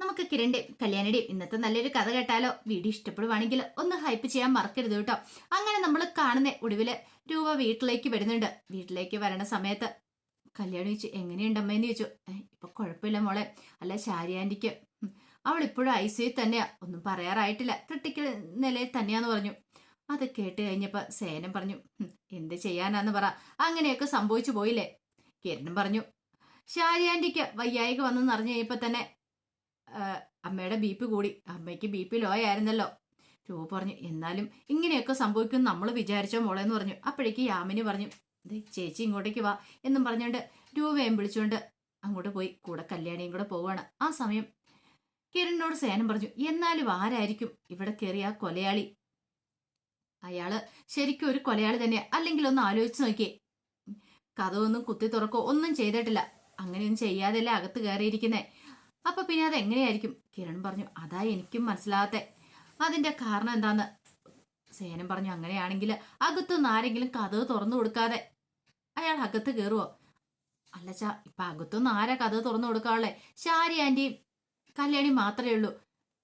നമുക്ക് കിരണിന്റെയും കല്യാണിയുടെയും ഇന്നത്തെ നല്ലൊരു കഥ കേട്ടാലോ? വീഡിയോ ഇഷ്ടപ്പെടുവാണെങ്കിൽ ഒന്ന് ഹൈപ്പ് ചെയ്യാൻ മറക്കരുത് കേട്ടോ. അങ്ങനെ നമ്മൾ കാണുന്ന ഒടുവില് രൂപ വീട്ടിലേക്ക് വരുന്നുണ്ട്. വീട്ടിലേക്ക് വരണ സമയത്ത് കല്യാണി ചോദിച്ചു, എങ്ങനെയുണ്ടമ്മേന്ന് ചോദിച്ചു. ഇപ്പൊ കുഴപ്പമില്ല മോളെ. അല്ല ശാരി ആന്റിക്ക് അവൾ ഇപ്പോഴും ICU തന്നെയാ, ഒന്നും പറയാറായിട്ടില്ല, ക്രിട്ടിക്കൽ നിലയിൽ തന്നെയാന്ന് പറഞ്ഞു. അത് കേട്ട് കഴിഞ്ഞപ്പോ സേനം പറഞ്ഞു, എന്ത് ചെയ്യാനാന്ന് പറ, അങ്ങനെയൊക്കെ സംഭവിച്ചു പോയില്ലേ. കിരണും പറഞ്ഞു, ശാരി ആന്റിക്ക് വയ്യായിക വന്നെന്ന് അറിഞ്ഞു കഴിഞ്ഞപ്പോ തന്നെ അമ്മയുടെ BP കൂടി, അമ്മയ്ക്ക് BP ലോ ആയിരുന്നല്ലോ. രൂപ പറഞ്ഞു, എന്നാലും ഇങ്ങനെയൊക്കെ സംഭവിക്കും നമ്മൾ വിചാരിച്ചോ മോളെന്ന് പറഞ്ഞു. അപ്പോഴേക്ക് യാമിനി പറഞ്ഞു, ചേച്ചി ഇങ്ങോട്ടേക്ക് വാ എന്നും പറഞ്ഞുകൊണ്ട് രൂപയും വിളിച്ചുകൊണ്ട് അങ്ങോട്ട് പോയി. കൂടെ കല്യാണിയും കൂടെ പോവാണ്. ആ സമയം കിരണിനോട് സേനം പറഞ്ഞു, എന്നാലും ആരായിരിക്കും ഇവിടെ കയറിയ കൊലയാളി? അയാള് ശരിക്കും ഒരു കൊലയാളി തന്നെയാ, അല്ലെങ്കിൽ ഒന്ന് ആലോചിച്ച് നോക്കിയേ. കഥയൊന്നും കുത്തി തുറക്കോ ഒന്നും ചെയ്തിട്ടില്ല, അങ്ങനെയൊന്നും ചെയ്യാതെയല്ലേ അകത്ത് കയറിയിരിക്കുന്നേ. അപ്പൊ പിന്നെ അത് എങ്ങനെയായിരിക്കും? കിരൺ പറഞ്ഞു, അതാ എനിക്കും മനസ്സിലാകാത്തെ, അതിന്റെ കാരണം എന്താന്ന്. സേനം പറഞ്ഞു, അങ്ങനെയാണെങ്കിൽ അകത്തുനിന്ന് ആരെങ്കിലും കഥ തുറന്നു കൊടുക്കാതെ അയാൾ അകത്ത് കയറുവോ? അല്ലച്ചാ, ഇപ്പൊ അകത്തുനിന്ന് ആരാ കഥ തുറന്നു കൊടുക്കാനുള്ളേ? ശാരി ആന്റിയും കല്യാണി മാത്രമേ ഉള്ളൂ.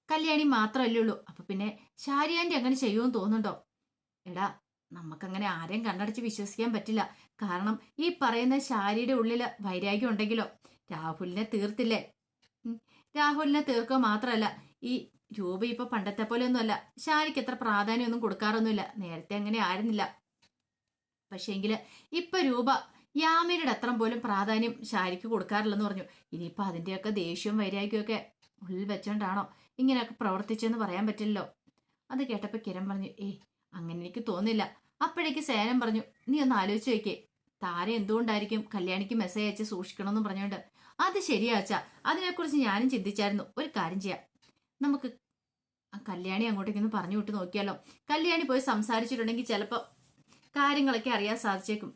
കല്യാണി മാത്രമല്ലേ ഉള്ളൂ. അപ്പൊ പിന്നെ ശാരി ആന്റി അങ്ങനെ ചെയ്യുമെന്ന് തോന്നുന്നുണ്ടോ? എടാ, നമുക്കങ്ങനെ ആരെയും കണ്ണടച്ച് വിശ്വസിക്കാൻ പറ്റില്ല. കാരണം ഈ പറയുന്ന ശാരിയുടെ ഉള്ളില് വൈരാഗ്യം ഉണ്ടെങ്കിലോ രാഹുലിനെ തീർത്തില്ലേ. രാഹുലിനെ തീർക്കുക മാത്രമല്ല, ഈ രൂപ ഇപ്പൊ പണ്ടത്തെ പോലെ ഒന്നുമല്ല. ശാരിക്ക് എത്ര പ്രാധാന്യമൊന്നും കൊടുക്കാറൊന്നുമില്ല, നേരത്തെ അങ്ങനെ ആയിരുന്നില്ല. പക്ഷേങ്കില് ഇപ്പൊ രൂപ യാമിനിയുടെ അത്ര പോലും പ്രാധാന്യം ശാരിക്ക് കൊടുക്കാറില്ലെന്ന് പറഞ്ഞു. ഇനിയിപ്പൊ അതിന്റെയൊക്കെ ദേഷ്യവും വൈരാഗ്യമൊക്കെ ഉള്ളിൽ വെച്ചോണ്ടാണോ ഇങ്ങനെയൊക്കെ പ്രവർത്തിച്ചെന്ന് പറയാൻ പറ്റില്ലല്ലോ. അത് കേട്ടപ്പോ കിരൺ പറഞ്ഞു, അങ്ങനെ എനിക്ക് തോന്നില്ല. അപ്പോഴേക്ക് സേനം പറഞ്ഞു, നീ ഒന്ന് ആലോചിച്ച് വെക്കേ, താര എന്തുകൊണ്ടായിരിക്കും കല്യാണിക്ക് മെസ്സേജ് അയച്ച് സൂക്ഷിക്കണമെന്ന് പറഞ്ഞുകൊണ്ട്. അത് ശരിയാച്ചാ, അതിനെക്കുറിച്ച് ഞാനും ചിന്തിച്ചായിരുന്നു. ഒരു കാര്യം ചെയ്യാം, നമുക്ക് കല്യാണി അങ്ങോട്ടേക്കൊന്ന് പറഞ്ഞു വിട്ട് നോക്കിയാലോ. കല്യാണി പോയി സംസാരിച്ചിട്ടുണ്ടെങ്കിൽ ചിലപ്പോൾ കാര്യങ്ങളൊക്കെ അറിയാൻ സാധിച്ചേക്കും.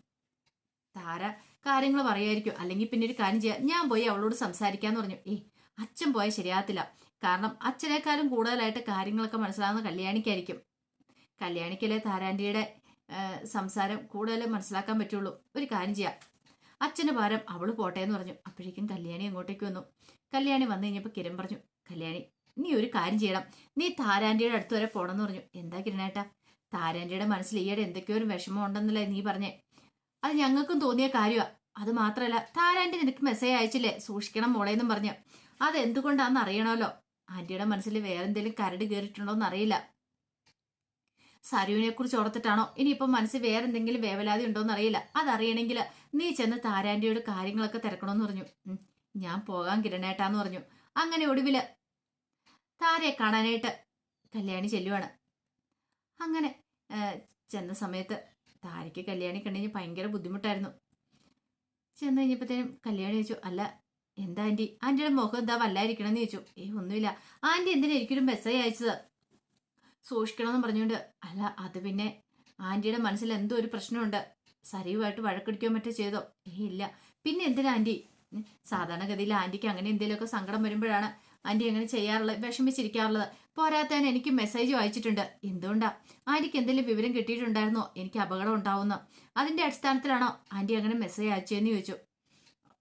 താര കാര്യങ്ങൾ പറയായിരിക്കും. അല്ലെങ്കിൽ പിന്നെ ഒരു കാര്യം ചെയ്യാം, ഞാൻ പോയി അവളോട് സംസാരിക്കാന്ന് പറഞ്ഞു. അച്ഛൻ പോയാൽ ശരിയാകത്തില്ല. കാരണം അച്ഛനേക്കാളും കൂടുതലായിട്ട് കാര്യങ്ങളൊക്കെ മനസ്സിലാവുന്ന കല്യാണിക്കായിരിക്കും. കല്യാണിക്കല്ലേ താരാന്റിയുടെ സംസാരം കൂടുതൽ മനസ്സിലാക്കാൻ പറ്റുള്ളൂ. ഒരു കാര്യം ചെയ്യാം, അച്ഛന് പകരം അവള് പോട്ടെ എന്ന് പറഞ്ഞു. അപ്പോഴേക്കും കല്യാണി അങ്ങോട്ടേക്ക് വന്നു. കല്യാണി വന്നു കഴിഞ്ഞപ്പോൾ കിരൺ പറഞ്ഞു, കല്യാണി നീ ഒരു കാര്യം ചെയ്യണം, നീ താരാന്റിയുടെ അടുത്ത് വരെ പോണെന്ന് പറഞ്ഞു. എന്താ കിരണേട്ടാ? താരാന്റിയുടെ മനസ്സിൽ ഈയിടെ എന്തൊക്കെയോ ഒരു വിഷമം ഉണ്ടെന്നല്ലേ നീ പറഞ്ഞേ? അത് ഞങ്ങൾക്കും തോന്നിയ കാര്യമാ. അത് മാത്രമല്ല, താരാന്റി നിനക്ക് മെസ്സേജ് അയച്ചില്ലേ സൂക്ഷിക്കണം മോളേന്നും പറഞ്ഞു. അത് എന്തുകൊണ്ടാന്ന് അറിയണമല്ലോ. ആന്റിയുടെ മനസ്സിൽ വേറെന്തെങ്കിലും കരട് കയറിയിട്ടുണ്ടോന്ന് അറിയില്ല. സരുവിനെ കുറിച്ച് ഓർത്തിട്ടാണോ ഇനിയിപ്പം മനസ്സിൽ വേറെ എന്തെങ്കിലും വേവലാതി ഉണ്ടോന്ന് അറിയില്ല. അതറിയണമെങ്കിൽ നീ ചെന്ന് താരാന്റിയോട് കാര്യങ്ങളൊക്കെ തിരക്കണമെന്ന് പറഞ്ഞു. ഞാൻ പോകാൻ കിരണേട്ടാന്ന് പറഞ്ഞു. അങ്ങനെ ഒടുവില് താരയെ കാണാനായിട്ട് കല്യാണി ചെല്ലുവാണ്. അങ്ങനെ ചെന്ന സമയത്ത് താരയ്ക്ക് കല്യാണി കണ്ടുകഴിഞ്ഞ് ഭയങ്കര ബുദ്ധിമുട്ടായിരുന്നു. ചെന്ന് കഴിഞ്ഞപ്പോഴത്തേനും കല്യാണി ചോദിച്ചു, അല്ല എന്താ ആന്റി, ആന്റിയുടെ മുഖം എന്താ വല്ലായിരിക്കണമെന്ന് ചോദിച്ചു. ഒന്നുമില്ല ആന്റി, എന്തിനാ എനിക്കൊരു മെസ്സേജ് അയച്ചത് സൂക്ഷിക്കണമെന്ന് പറഞ്ഞുകൊണ്ട്. അല്ല അത് പിന്നെ ആന്റിയുടെ മനസ്സിൽ എന്തോ ഒരു പ്രശ്നമുണ്ട്, സരിയുമായിട്ട് വഴക്കടിക്കോ മറ്റോ ചെയ്തോ? ഇല്ല. പിന്നെ എന്തിനാ ആന്റി? സാധാരണഗതിയിൽ ആന്റിക്ക് അങ്ങനെ എന്തെങ്കിലുമൊക്കെ സങ്കടം വരുമ്പോഴാണ് ആന്റി അങ്ങനെ ചെയ്യാറുള്ളത്, വിഷമിച്ചിരിക്കാറുള്ളത്. പോരാത്തതിന് എനിക്ക് മെസ്സേജ് അയച്ചിട്ടുണ്ട്. എന്തുകൊണ്ടാ? ആന്റിക്ക് എന്തെങ്കിലും വിവരം കിട്ടിയിട്ടുണ്ടായിരുന്നോ എനിക്ക് അപകടം ഉണ്ടാവുന്ന? അതിന്റെ അടിസ്ഥാനത്തിലാണോ ആന്റി അങ്ങനെ മെസ്സേജ് അയച്ചതെന്ന് ചോദിച്ചു.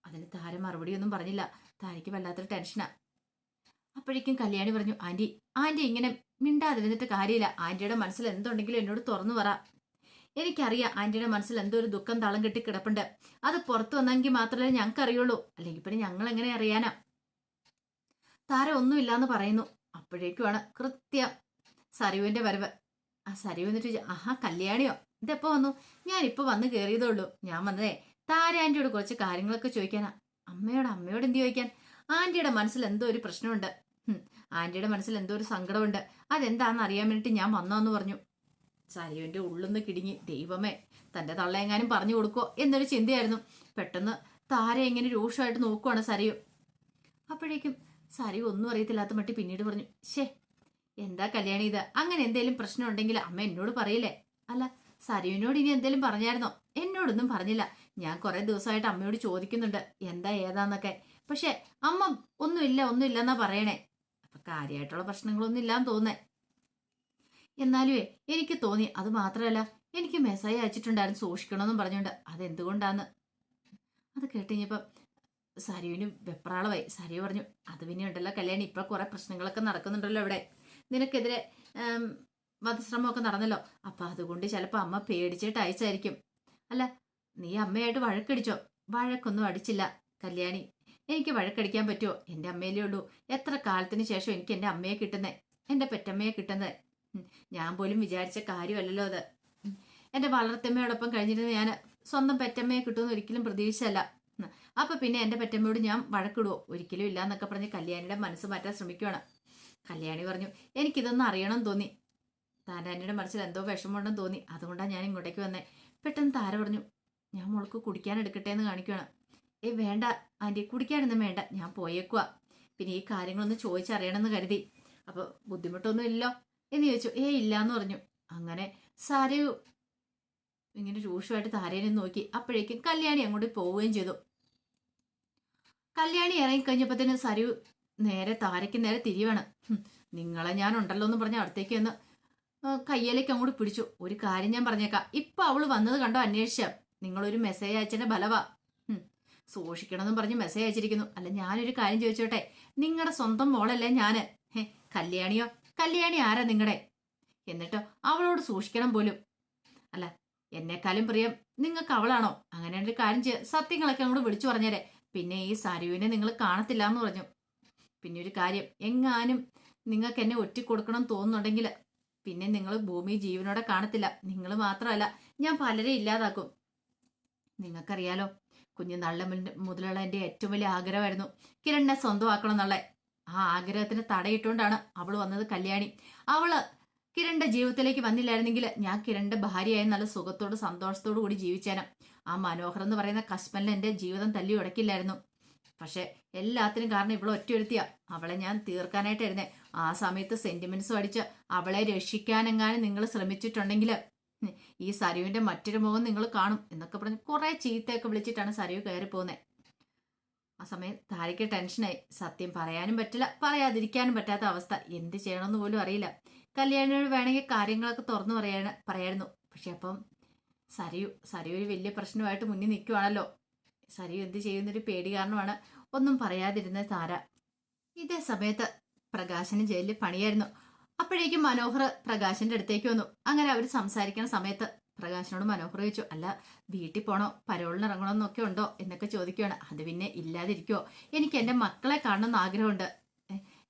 അതിന് താര മറുപടിയൊന്നും പറഞ്ഞില്ല. താരയ്ക്ക് വല്ലാത്തൊരു ടെൻഷനാ. അപ്പോഴേക്കും കല്യാണി പറഞ്ഞു, ആന്റി ആന്റി ഇങ്ങനെ മിണ്ടാതിരുന്നിട്ട് കാര്യമില്ല. ആന്റിയുടെ മനസ്സിൽ എന്തുണ്ടെങ്കിലും എന്നോട് തുറന്നു പറ. എനിക്കറിയാം ആന്റിയുടെ മനസ്സിൽ എന്തോ ഒരു ദുഃഖം തളം കെട്ടി കിടപ്പുണ്ട്. അത് പുറത്തു വന്നെങ്കിൽ മാത്രമേ ഞങ്ങൾക്ക് അറിയുള്ളൂ, അല്ലെങ്കിൽ പിന്നെ ഞങ്ങൾ എങ്ങനെ അറിയാനാ? താര ഒന്നുമില്ലാന്ന് പറയുന്നു. അപ്പോഴേക്കുമാണ് കൃത്യം സരുവിന്റെ വരവ്. ആ സരു വന്നിട്ട്, ആഹാ കല്യാണിയോ, ഇതെപ്പോ വന്നു? ഞാനിപ്പോ വന്ന് കയറിയതുള്ളൂ. ഞാൻ വന്നതേ താര ആന്റിയോട് കുറച്ച് കാര്യങ്ങളൊക്കെ ചോദിക്കാനാ. അമ്മയോട് എന്ത് ചോദിക്കാൻ? ആന്റിയുടെ മനസ്സിൽ എന്തോ ഒരു പ്രശ്നമുണ്ട്. ആന്റിയുടെ മനസ്സിൽ എന്തോ ഒരു സങ്കടമുണ്ട്. അതെന്താണെന്ന് അറിയാൻ വേണ്ടിട്ട് ഞാൻ വന്നോന്ന് പറഞ്ഞു. സരുവിന്റെ ഉള്ളൊന്ന് കിടുങ്ങി. ദൈവമേ, തന്റെ തള്ളയെങ്ങാനും പറഞ്ഞു കൊടുക്കോ എന്നൊരു ചിന്തയായിരുന്നു. പെട്ടെന്ന് താര എങ്ങനെ രൂക്ഷമായിട്ട് നോക്കുവാണ് സരയു. അപ്പോഴേക്കും സരയു ഒന്നും അറിയത്തില്ലാത്ത മട്ടി പിന്നീട് പറഞ്ഞു, എന്താ കല്യാണി ഇത്? അങ്ങനെ എന്തേലും പ്രശ്നം ഉണ്ടെങ്കിൽ അമ്മ എന്നോട് പറയില്ലേ? അല്ല സരുവിനോട് ഇനി എന്തേലും പറഞ്ഞായിരുന്നോ? എന്നോടൊന്നും പറഞ്ഞില്ല. ഞാൻ കുറെ ദിവസമായിട്ട് അമ്മയോട് ചോദിക്കുന്നുണ്ട് എന്താ ഏതാന്നൊക്കെ. പക്ഷെ അമ്മ ഒന്നുമില്ല എന്നാ പറയണേ. അപ്പൊ കാര്യമായിട്ടുള്ള പ്രശ്നങ്ങളൊന്നും ഇല്ലാന്ന് തോന്നേ. എന്നാലും എനിക്ക് തോന്നി. അത് മാത്രമല്ല, എനിക്ക് മെസ്സേജ് അയച്ചിട്ടുണ്ടായിരുന്നു സൂക്ഷിക്കണമെന്നും പറഞ്ഞുകൊണ്ട്. അതെന്തുകൊണ്ടാന്ന് അത് കേട്ടുകഴിഞ്ഞപ്പം സരുവിന് വെപ്രാളമായി. സരു പറഞ്ഞു, അത് പിന്നെ ഉണ്ടല്ലോ കല്യാണി, ഇപ്പൊ കുറെ പ്രശ്നങ്ങളൊക്കെ നടക്കുന്നുണ്ടല്ലോ ഇവിടെ, നിനക്കെതിരെ വധശ്രമമൊക്കെ നടന്നല്ലോ, അപ്പൊ അതുകൊണ്ട് ചിലപ്പോ അമ്മ പേടിച്ചിട്ട് അയച്ചായിരിക്കും. അല്ല, നീ അമ്മയായിട്ട് വഴക്കടിച്ചോ? വഴക്കൊന്നും അടിച്ചില്ല കല്യാണി, എനിക്ക് വഴക്കടിക്കാൻ പറ്റുമോ? എൻ്റെ അമ്മയിലേ ഉള്ളൂ. എത്ര കാലത്തിന് ശേഷം എനിക്ക് എൻ്റെ അമ്മയെ കിട്ടുന്നേ, എൻ്റെ പെറ്റമ്മയെ കിട്ടുന്നത്. ഞാൻ പോലും വിചാരിച്ച കാര്യമല്ലല്ലോ അത്. എൻ്റെ വളർത്തമ്മയോടൊപ്പം കഴിഞ്ഞിരുന്ന ഞാൻ സ്വന്തം പെറ്റമ്മയെ കിട്ടുമെന്ന് ഒരിക്കലും പ്രതീക്ഷിച്ചല്ല. അപ്പൊ പിന്നെ എൻ്റെ പെറ്റമ്മയോട് ഞാൻ വഴക്കിടുവോ? ഒരിക്കലും ഇല്ല എന്നൊക്കെ പറഞ്ഞ് കല്യാണിയുടെ മനസ്സ് മാറ്റാൻ ശ്രമിക്കുകയാണ്. കല്യാണി പറഞ്ഞു, എനിക്കിതൊന്നും അറിയണം തോന്നി, താരാനിയുടെ മനസ്സിൽ എന്തോ വിഷമമുണ്ടെന്ന് തോന്നി, അതുകൊണ്ടാണ് ഞാൻ ഇങ്ങോട്ടേക്ക് വന്നേ. പെട്ടെന്ന് താര പറഞ്ഞു, ഞാൻ മോൾക്ക് കുടിക്കാൻ എടുക്കട്ടെ എന്ന് കാണിക്കുകയാണ്. വേണ്ട ആൻറ്റി, കുടിക്കാനൊന്നും വേണ്ട, ഞാൻ പോയേക്കുക. പിന്നെ ഈ കാര്യങ്ങളൊന്ന് ചോദിച്ചറിയണമെന്ന് കരുതി. അപ്പോൾ ബുദ്ധിമുട്ടൊന്നും ഇല്ലോ എന്ന് ചോദിച്ചു. ഇല്ലാന്ന് പറഞ്ഞു. അങ്ങനെ സരു ഇങ്ങനെ രൂക്ഷമായിട്ട് താരേനെ നോക്കി. അപ്പോഴേക്കും കല്യാണി അങ്ങോട്ട് പോവുകയും ചെയ്തു. കല്യാണി ഇറങ്ങിക്കഴിഞ്ഞപ്പോഴത്തേന് സരു നേരെ താരയ്ക്ക് നേരെ തിരിവാണ്. നിങ്ങളെ ഞാൻ ഉണ്ടല്ലോ എന്ന് പറഞ്ഞ അടുത്തേക്ക് ഒന്ന് കയ്യിലേക്ക് അങ്ങോട്ട് പിടിച്ചു. ഒരു കാര്യം ഞാൻ പറഞ്ഞേക്കാം, ഇപ്പൊ അവള് വന്നത് കണ്ടോ അന്വേഷിച്ച, നിങ്ങളൊരു മെസ്സേജ് അയച്ചതിന്റെ ബലവാ. സൂക്ഷിക്കണമെന്നും പറഞ്ഞ് മെസ്സേജ് അയച്ചിരിക്കുന്നു. അല്ല, ഞാനൊരു കാര്യം ചോദിച്ചോട്ടെ, നിങ്ങളുടെ സ്വന്തം മോളല്ലേ ഞാന്? കല്യാണിയോ? കല്യാണി ആരാ നിങ്ങളുടെ? എന്നിട്ടോ അവളോട് സൂക്ഷിക്കണം പോലും. അല്ല, എന്നെക്കാളും പ്രിയം നിങ്ങൾക്ക് അവളാണോ? അങ്ങനെ ഒരു കാര്യം സത്യങ്ങളൊക്കെ അങ്ങോട്ട് വിളിച്ചു പറഞ്ഞേരെ. പിന്നെ ഈ സരുവിനെ നിങ്ങൾ കാണത്തില്ല എന്ന് പറഞ്ഞു. പിന്നെ ഒരു കാര്യം, എങ്ങാനും നിങ്ങൾക്ക് എന്നെ ഒറ്റിക്കൊടുക്കണം തോന്നുന്നുണ്ടെങ്കിൽ പിന്നെ നിങ്ങൾ ഭൂമി ജീവനോടെ കാണത്തില്ല. നിങ്ങൾ മാത്രമല്ല, ഞാൻ പലരെ ഇല്ലാതാക്കും. നിങ്ങൾക്കറിയാലോ, കുഞ്ഞുനാളിലെ മുതലുള്ള എൻ്റെ ഏറ്റവും വലിയ ആഗ്രഹമായിരുന്നു കിരണിനെ സ്വന്തമാക്കണം എന്നുള്ള. ആ ആഗ്രഹത്തിന് തടയിട്ടുകൊണ്ടാണ് അവൾ വന്നത് കല്യാണി. അവള് കിരണിന്റെ ജീവിതത്തിലേക്ക് വന്നില്ലായിരുന്നെങ്കിൽ ഞാൻ കിരണിന്റെ ഭാര്യയായി നല്ല സുഖത്തോട് സന്തോഷത്തോടു കൂടി ജീവിച്ചേനെ. ആ മനോഹർ എന്ന് പറയുന്ന കശ്മലിന് എൻ്റെ ജീവിതം തല്ലി ഉടക്കില്ലായിരുന്നു. പക്ഷെ എല്ലാത്തിനും കാരണം ഇവളെ ഒറ്റയൊരുത്തിയാ. അവളെ ഞാൻ തീർക്കാനായിട്ടായിരുന്നേ. ആ സമയത്ത് സെന്റിമെന്റ്സും അടിച്ച് അവളെ രക്ഷിക്കാനെങ്ങാനും നിങ്ങൾ ശ്രമിച്ചിട്ടുണ്ടെങ്കിൽ ഈ സരുവിന്റെ മറ്റൊരു മുഖം നിങ്ങൾ കാണും എന്നൊക്കെ പറഞ്ഞ് കുറെ ചീത്തയൊക്കെ വിളിച്ചിട്ടാണ് സരു കയറി പോകുന്നത്. ആ സമയം താരയ്ക്ക് ടെൻഷനായി. സത്യം പറയാനും പറ്റില്ല, പറയാതിരിക്കാനും പറ്റാത്ത അവസ്ഥ. എന്ത് ചെയ്യണമെന്ന് പോലും അറിയില്ല. കല്യാണിയോട് വേണമെങ്കിൽ കാര്യങ്ങളൊക്കെ തുറന്നു പറയായിരുന്നു. പക്ഷെ അപ്പം സരു ഒരു വലിയ പ്രശ്നമായിട്ട് മുന്നിൽ നിൽക്കുവാണല്ലോ. സരു എന്ത് ചെയ്യുന്നൊരു പേടി കാരണമാണ് ഒന്നും പറയാതിരുന്ന താര. ഇതേ സമയത്ത് പ്രകാശന് ജയിലിൽ പണിയായിരുന്നു. അപ്പോഴേക്കും മനോഹർ പ്രകാശന്റെ അടുത്തേക്ക് വന്നു. അങ്ങനെ അവർ സംസാരിക്കുന്ന സമയത്ത് പ്രകാശനോട് മനോഹർ ചോദിച്ചു, അല്ല വീട്ടിൽ പോണോ, പരോളിന് ഇറങ്ങണമെന്നൊക്കെ ഉണ്ടോ എന്നൊക്കെ ചോദിക്കുകയാണ്. അത് പിന്നെ ഇല്ലാതിരിക്കുമോ? എനിക്ക് എൻ്റെ മക്കളെ കാണണമെന്ന് ആഗ്രഹമുണ്ട്.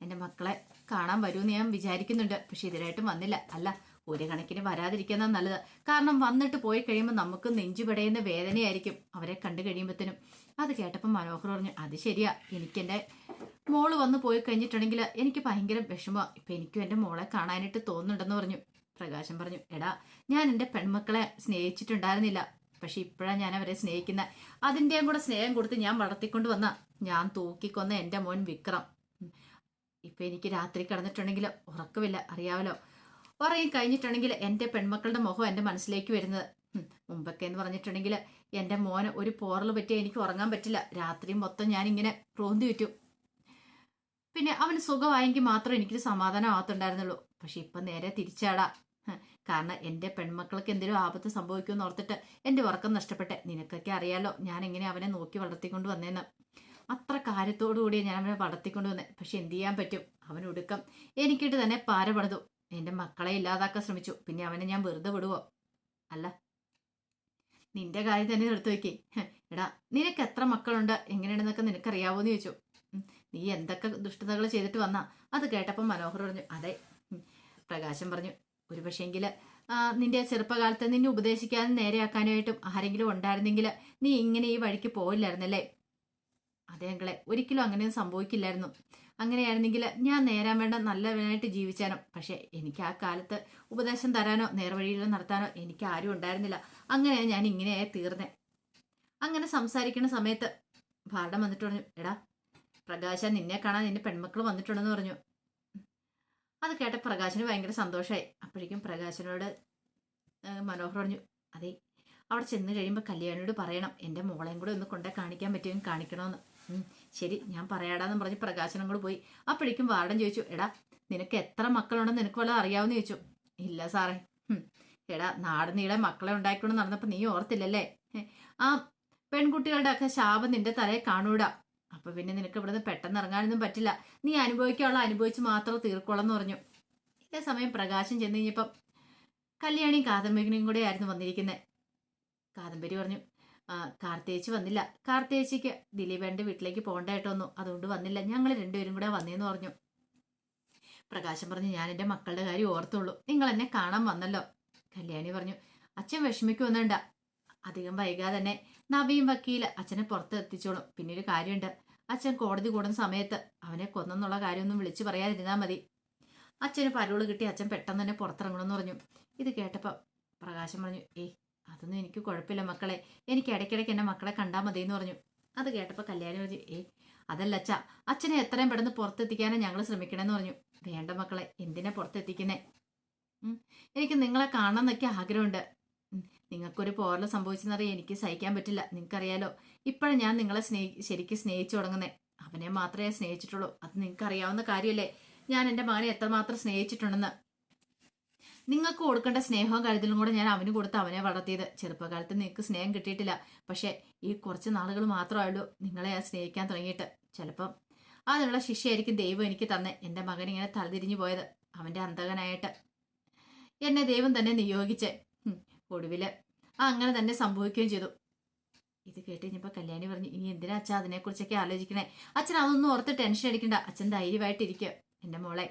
എൻ്റെ മക്കളെ കാണാൻ വരുമെന്ന് ഞാൻ വിചാരിക്കുന്നുണ്ട്. പക്ഷെ ഇതിനായിട്ടും വന്നില്ല. അല്ല, ഒരു കണക്കിന് വരാതിരിക്കുന്ന നല്ലത്. കാരണം വന്നിട്ട് പോയി കഴിയുമ്പോൾ നമുക്ക് നെഞ്ചു പടയുന്ന വേദനയായിരിക്കും അവരെ കണ്ടു കഴിയുമ്പോഴത്തേനും. അത് കേട്ടപ്പോൾ മനോഹർ പറഞ്ഞു, അത് ശരിയാ, എനിക്കെൻ്റെ മോള് വന്ന് പോയി കഴിഞ്ഞിട്ടുണ്ടെങ്കിൽ എനിക്ക് ഭയങ്കര വിഷമമാണ്. ഇപ്പം എനിക്കും എൻ്റെ മോളെ കാണാനായിട്ട് തോന്നുന്നുണ്ടെന്ന് പറഞ്ഞു. പ്രകാശൻ പറഞ്ഞു, എടാ, ഞാൻ എൻ്റെ പെൺമക്കളെ സ്നേഹിച്ചിട്ടുണ്ടായിരുന്നില്ല. പക്ഷെ ഇപ്പോഴാണ് ഞാൻ അവരെ സ്നേഹിക്കുന്നത്. അതിൻ്റെയും കൂടെ സ്നേഹം കൊടുത്ത് ഞാൻ വളർത്തിക്കൊണ്ട് വന്ന ഞാൻ തൂക്കിക്കൊന്ന എൻ്റെ മോൻ വിക്രം. ഇപ്പം എനിക്ക് രാത്രി കിടന്നിട്ടുണ്ടെങ്കിൽ ഉറക്കമില്ല, അറിയാമല്ലോ. ഉറങ്ങി കഴിഞ്ഞിട്ടുണ്ടെങ്കിൽ എൻ്റെ പെൺമക്കളുടെ മുഖം എൻ്റെ മനസ്സിലേക്ക് വരുന്നത്. മുമ്പൊക്കെ എന്ന് പറഞ്ഞിട്ടുണ്ടെങ്കിൽ എൻ്റെ മോന് ഒരു പോറൽ പറ്റിയാൽ എനിക്ക് ഉറങ്ങാൻ പറ്റില്ല. രാത്രി മൊത്തം ഞാനിങ്ങനെ റോന്തി വിറ്റും. പിന്നെ അവന് സുഖമായെങ്കിൽ മാത്രമേ എനിക്കൊരു സമാധാനം ആകത്തുണ്ടായിരുന്നുള്ളൂ. പക്ഷെ ഇപ്പം നേരെ തിരിച്ചാടാ. കാരണം എൻ്റെ പെൺമക്കൾക്ക് എന്തെങ്കിലും ആപത്ത് സംഭവിക്കുമെന്ന് ഓർത്തിട്ട് എൻ്റെ ഉറക്കം നഷ്ടപ്പെട്ടെ. നിനക്കൊക്കെ അറിയാലോ ഞാൻ എങ്ങനെ അവനെ നോക്കി വളർത്തിക്കൊണ്ട് വന്നേന്ന്. അത്ര കാര്യത്തോടു കൂടി ഞാൻ അവനെ വളർത്തിക്കൊണ്ട് വന്നേ. പക്ഷെ എന്ത് ചെയ്യാൻ പറ്റും, അവൻ ഒടുക്കം എനിക്കിട്ട് തന്നെ പാര പണിതു. എൻ്റെ മക്കളെ ഇല്ലാതാക്കാൻ ശ്രമിച്ചു. പിന്നെ അവനെ ഞാൻ വെറുതെ വിടുവോ? അല്ല, നിന്റെ കാര്യം തന്നെ എടുത്തു വയ്ക്കേ. എടാ, നിനക്ക് എത്ര മക്കളുണ്ട്, എങ്ങനെയാണെന്നൊക്കെ നിനക്കറിയാവോന്ന് ചോദിച്ചു. നീ എന്തൊക്കെ ദുഷ്ടതകൾ ചെയ്തിട്ട് വന്നാ? അത് കേട്ടപ്പോൾ മനോഹർ പറഞ്ഞു, അതെ. പ്രകാശം പറഞ്ഞു, ഒരു പക്ഷേങ്കിൽ നിന്റെ ചെറുപ്പകാലത്ത് നിന്നെ ഉപദേശിക്കാനും നേരെയാക്കാനായിട്ടും ആരെങ്കിലും ഉണ്ടായിരുന്നെങ്കിൽ നീ ഇങ്ങനെ ഈ വഴിക്ക് പോയില്ലായിരുന്നല്ലേ? അതെ അങ്ങളെ, ഒരിക്കലും അങ്ങനെയൊന്നും സംഭവിക്കില്ലായിരുന്നു. അങ്ങനെയായിരുന്നെങ്കിൽ ഞാൻ നേരാൻ വേണ്ട നല്ലവനായിട്ട് ജീവിച്ചാനോ. പക്ഷെ എനിക്ക് ആ കാലത്ത് ഉപദേശം തരാനോ നേർവഴിയിൽ നടത്താനോ എനിക്ക് ആരും ഉണ്ടായിരുന്നില്ല. അങ്ങനെ ഞാൻ ഇങ്ങനെയായി തീർന്നേ. അങ്ങനെ സംസാരിക്കുന്ന സമയത്ത് ഭാരതം വന്നിട്ട് പറഞ്ഞു, എടാ പ്രകാശ, നിന്നെ കാണാൻ നിന്റെ പെൺമക്കൾ വന്നിട്ടുണ്ടെന്ന് പറഞ്ഞു. അത് കേട്ട പ്രകാശന് ഭയങ്കര സന്തോഷമായി. അപ്പോഴേക്കും പ്രകാശനോട് മനോഹർ പറഞ്ഞു, അതെ, അവിടെ ചെന്ന് കഴിയുമ്പോൾ കല്യാണിയോട് പറയണം എൻ്റെ മോളെയും കൂടെ ഒന്ന് കൊണ്ടേ കാണിക്കാൻ പറ്റുമെങ്കിൽ കാണിക്കണമെന്ന്. ശരി, ഞാൻ പറയാടാന്ന് പറഞ്ഞ് പ്രകാശനം കൂടെ പോയി. അപ്പോഴേക്കും വാർഡൻ ചോദിച്ചു, എടാ നിനക്ക് എത്ര മക്കളുണ്ടെന്ന് നിനക്ക് വല്ലതും അറിയാവുന്ന ചോദിച്ചു. ഇല്ല സാറേ. എടാ, നാട് നീളെ മക്കളെ ഉണ്ടായിക്കൊണ്ട് നടന്നപ്പോൾ നീ ഓർത്തില്ലല്ലേ? ആ പെൺകുട്ടികളുടെ ഒക്കെ ശാപം നിന്റെ തലയെ കാണൂടാ. അപ്പൊ പിന്നെ നിനക്ക് ഇവിടുന്ന് പെട്ടെന്ന് ഇറങ്ങാനൊന്നും പറ്റില്ല. നീ അനുഭവിക്കാനുള്ള അനുഭവിച്ച് മാത്രം തീർക്കോളാം എന്ന് പറഞ്ഞു. ഇതേ സമയം പ്രകാശം ചെന്ന് കഴിഞ്ഞപ്പം കല്യാണിയും കാദംബരിയും കൂടെ ആയിരുന്നു വന്നിരിക്കുന്നത്. കാദംബരി പറഞ്ഞു, കാർത്തേച്ചി വന്നില്ല. കാർത്തേച്ചിക്ക് ദിലീപേന്റെ വീട്ടിലേക്ക് പോകേണ്ടതായിട്ട് വന്നു, അതുകൊണ്ട് വന്നില്ല. ഞങ്ങൾ രണ്ടുപേരും കൂടെ വന്നേന്ന് പറഞ്ഞു. പ്രകാശം പറഞ്ഞു, ഞാൻ എൻ്റെ മക്കളുടെ കാര്യം ഓർത്തുള്ളൂ, നിങ്ങൾ എന്നെ കാണാൻ വന്നല്ലോ. കല്യാണി പറഞ്ഞു, അച്ഛൻ വിഷമിക്കൊന്നുണ്ട. അധികം വൈകാതെ തന്നെ നവീൻ വക്കീൽ അച്ഛനെ പുറത്ത് എത്തിച്ചോളും. പിന്നെ ഒരു കാര്യമുണ്ട്, അച്ഛൻ കോടതി കൂടുന്ന സമയത്ത് അവനെ കൊന്നെന്നുള്ള കാര്യമൊന്നും വിളിച്ചു പറയാതിരുന്നാൽ മതി. അച്ഛന് പരോള് കിട്ടി അച്ഛൻ പെട്ടെന്ന് തന്നെ പുറത്തിറങ്ങണമെന്ന് പറഞ്ഞു. ഇത് കേട്ടപ്പോൾ പ്രകാശം പറഞ്ഞു, അതൊന്നും എനിക്ക് കുഴപ്പമില്ല മക്കളെ, എനിക്ക് ഇടയ്ക്കിടയ്ക്ക് എൻ്റെ മക്കളെ കണ്ടാൽ മതി എന്ന് പറഞ്ഞു. അത് കേട്ടപ്പോൾ കല്യാണി പറഞ്ഞു, അതല്ല അച്ഛാ, അച്ഛനെ എത്രയും പെട്ടെന്ന് പുറത്തെത്തിക്കാനാണ് ഞങ്ങൾ ശ്രമിക്കണമെന്ന് പറഞ്ഞു. വേണ്ട മക്കളെ, എന്തിനാ പുറത്തെത്തിക്കുന്നേ? എനിക്ക് നിങ്ങളെ കാണാൻ എന്നൊക്കെ ആഗ്രഹമുണ്ട്. നിങ്ങൾക്കൊരു പോറൽ സംഭവിച്ചെന്നറിയാൻ എനിക്ക് സഹിക്കാൻ പറ്റില്ല. നിങ്ങൾക്കറിയാലോ, ഇപ്പോഴും ഞാൻ നിങ്ങളെ ശരിക്കും സ്നേഹിച്ചു തുടങ്ങുന്നേ. അവനെ മാത്രമേ സ്നേഹിച്ചിട്ടുള്ളൂ. അത് നിങ്ങൾക്ക് അറിയാവുന്ന കാര്യമല്ലേ, ഞാൻ എൻ്റെ മകനെ എത്രമാത്രം സ്നേഹിച്ചിട്ടുണ്ടെന്ന്. നിങ്ങൾക്ക് കൊടുക്കേണ്ട സ്നേഹവും കരുതലും കൂടെ ഞാൻ അവന് കൊടുത്ത് അവനെ വളർത്തിയത്. ചെറുപ്പകാലത്ത് നിങ്ങൾക്ക് സ്നേഹം കിട്ടിയിട്ടില്ല. പക്ഷേ ഈ കുറച്ച് നാളുകൾ മാത്രമായുള്ളൂ നിങ്ങളെ ഞാൻ സ്നേഹിക്കാൻ തുടങ്ങിയിട്ട്. ചിലപ്പം അതിനുള്ള ശിക്ഷയായിരിക്കും ദൈവം എനിക്ക് തന്നെ. എൻ്റെ മകൻ ഇങ്ങനെ തലതിരിഞ്ഞു പോയത് അവൻ്റെ അന്തകനായിട്ട് എന്നെ ദൈവം തന്നെ നിയോഗിച്ച് ഒടുവില് അങ്ങനെ തന്നെ സംഭവിക്കുകയും ചെയ്തു. ഇത് കേട്ട് കഴിഞ്ഞപ്പോൾ കല്യാണി പറഞ്ഞു, ഇനി എന്തിനാ അച്ഛൻ അതിനെക്കുറിച്ചൊക്കെ ആലോചിക്കണേ? അച്ഛൻ അതൊന്നും ഓർത്ത് ടെൻഷൻ അടിക്കണ്ട. അച്ഛൻ ധൈര്യമായിട്ടിരിക്കുക എൻ്റെ മോളെ.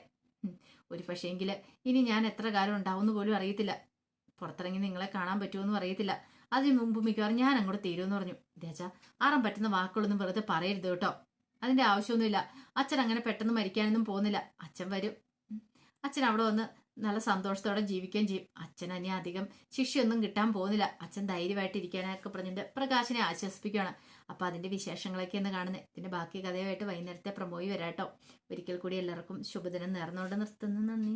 ഒരു പക്ഷേങ്കിൽ ഇനി ഞാൻ എത്ര കാലം ഉണ്ടാവുമെന്ന് പോലും അറിയത്തില്ല. പുറത്തിറങ്ങി നിങ്ങളെ കാണാൻ പറ്റുമെന്നും അറിയത്തില്ല. അതിന് മുമ്പ് മിക്കവാറും ഞാൻ അങ്ങോട്ട് തീരുമെന്ന് പറഞ്ഞു. ദേച്ചാ, ആറാൻ പറ്റുന്ന വാക്കുകളൊന്നും വെറുതെ പറയരുത് കേട്ടോ. അതിന്റെ ആവശ്യമൊന്നുമില്ല. അച്ഛൻ അങ്ങനെ പെട്ടെന്ന് മരിക്കാനൊന്നും പോകുന്നില്ല. അച്ഛൻ വരും. അച്ഛൻ അവിടെ വന്ന് നല്ല സന്തോഷത്തോടെ ജീവിക്കുകയും ചെയ്യും. അച്ഛൻ ഇനി അധികം ശിക്ഷയൊന്നും കിട്ടാൻ പോകുന്നില്ല. അച്ഛൻ ധൈര്യമായിട്ട് ഇരിക്കാനൊക്കെ പറഞ്ഞിട്ട് പ്രകാശിനെ ആശ്വസിപ്പിക്കുകയാണ്. അപ്പൊ അതിന്റെ വിശേഷങ്ങളൊക്കെ എന്ന് കാണുന്നത്. ഇതിന്റെ ബാക്കി കഥയുമായിട്ട് വൈകുന്നേരത്തെ പ്രമോയി വരാട്ടോ. ഒരിക്കൽ കൂടി എല്ലാവർക്കും ശുഭദിനം നേർന്നുകൊണ്ട് നിർത്തുന്നു. നന്ദി.